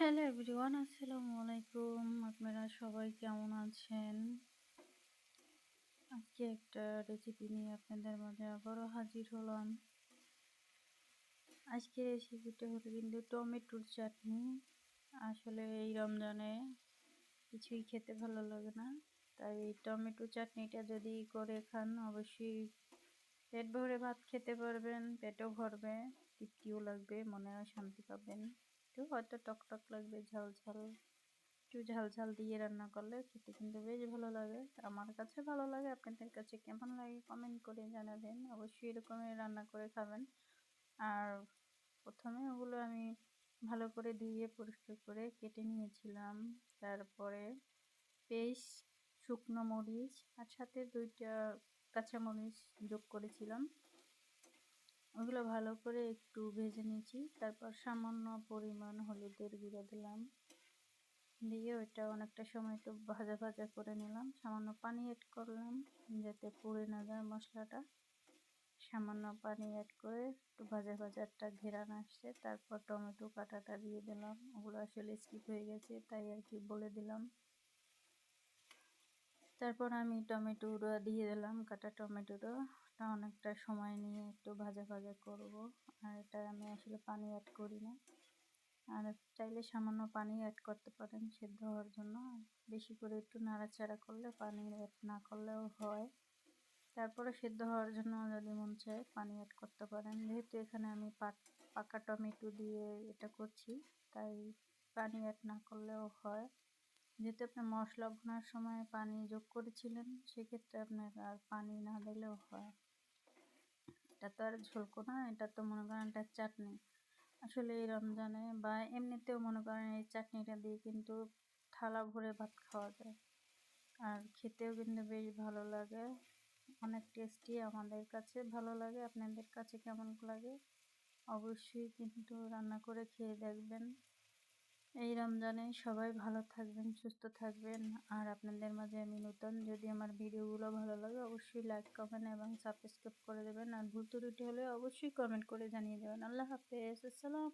Hello everyone, আসসালামু আলাইকুম। আপনারা সবাই কেমন আছেন? আজকে একটা রেসিপি নিয়ে আপনাদের মাঝে আবারও হাজির হলাম। আজকের রেসিপিটা হলো কিন্তু টমেটোর চাটনি। আসলে এই রমজানে কিছুই খেতে ভালো লাগে না, তাই এই টমেটো চাটনিটা যদি করে খান অবশ্যই পেট ভরে ভাত খেতে পারবেন, পেটও ভরবে, তৃপ্তিও লাগবে, মনেও শান্তি পাবেন। একটু হয়তো টক লাগবে, ঝাল ঝাল, একটু ঝাল ঝাল দিয়ে রান্না করলে খেতে কিন্তু বেশ ভালো লাগে। আমার কাছে ভালো লাগে, আপনাদের কাছে কেমন লাগে কমেন্ট করে জানাবেন। অবশ্যই এরকমই রান্না করে খাবেন। আর প্রথমে ওগুলো আমি ভালো করে ধুয়ে পরিষ্কার করে কেটে নিয়েছিলাম। তারপরে পেস্ট, শুকনো মরিচ আর সাথে 2টা কাঁচামরিচ যোগ করেছিলাম। ওগুলো ভালো করে একটু ভেজে নিয়েছি। তারপর সামান্য পরিমাণ হলুদের গুঁড়ো দিলাম, দিয়ে ওইটা অনেকটা সময় একটু ভাজা ভাজা করে নিলাম। সামান্য পানি অ্যাড করলাম যাতে পুড়ে না যায় মশলাটা। সামান্য পানি অ্যাড করে একটু ভাজা ভাজা একটা ঘেরান আসছে, তারপর টমেটো কাটাটা দিয়ে দিলাম। ওগুলো আসলে স্কিপ হয়ে গেছে তাই আর কি বলে দিলাম। তারপর আমি টমেটোটা দিয়ে দিলাম, কাটা টমেটোটা। এটা অনেকটা সময় নিয়ে একটু ভাজা ভাজা করব। আর এটা আমি আসলে পানি অ্যাড করি না, আর চাইলে সামান্য পানি অ্যাড করতে পারেন সেদ্ধ হওয়ার জন্য। বেশি করে একটু নাড়াচাড়া করলে, পানি অ্যাড না করলেও হয়। তারপরে সেদ্ধ হওয়ার জন্য যদি মন চায় পানি অ্যাড করতে পারেন। যেহেতু এখানে আমি পাকা টমেটো দিয়ে এটা করছি, তাই পানি অ্যাড না করলেও হয়। যেহেতু আপনি মশলা ভুনার সময় পানি যোগ করেছিলেন, সেক্ষেত্রে আপনার আর পানি না দিলেও হয়। এটা তো আর ঝোলকো না, এটা তো মনে করেন একটা চাটনি। আসলে এই রমজানে বা এমনিতেও মনে করেন এই চাটনিটা দিয়ে কিন্তু থালা ভরে ভাত খাওয়া যায়, আর খেতেও কিন্তু বেশ ভালো লাগে, অনেক টেস্টি। আমাদের কাছে ভালো লাগে, আপনাদের কাছে কেমন লাগে অবশ্যই কিন্তু রান্না করে খেয়ে দেখবেন। এই রমজানে সবাই ভালো থাকবেন, সুস্থ থাকবেন। আর আপনাদের মাঝে আমি নতুন, যদি আমার ভিডিওগুলো ভালো লাগে অবশ্যই লাইক, কমেন্ট এবং সাবস্ক্রাইব করে দেবেন। আর ভুল ত্রুটি হলে অবশ্যই কমেন্ট করে জানিয়ে দেবেন। আল্লাহ হাফেজ, আসসালাম।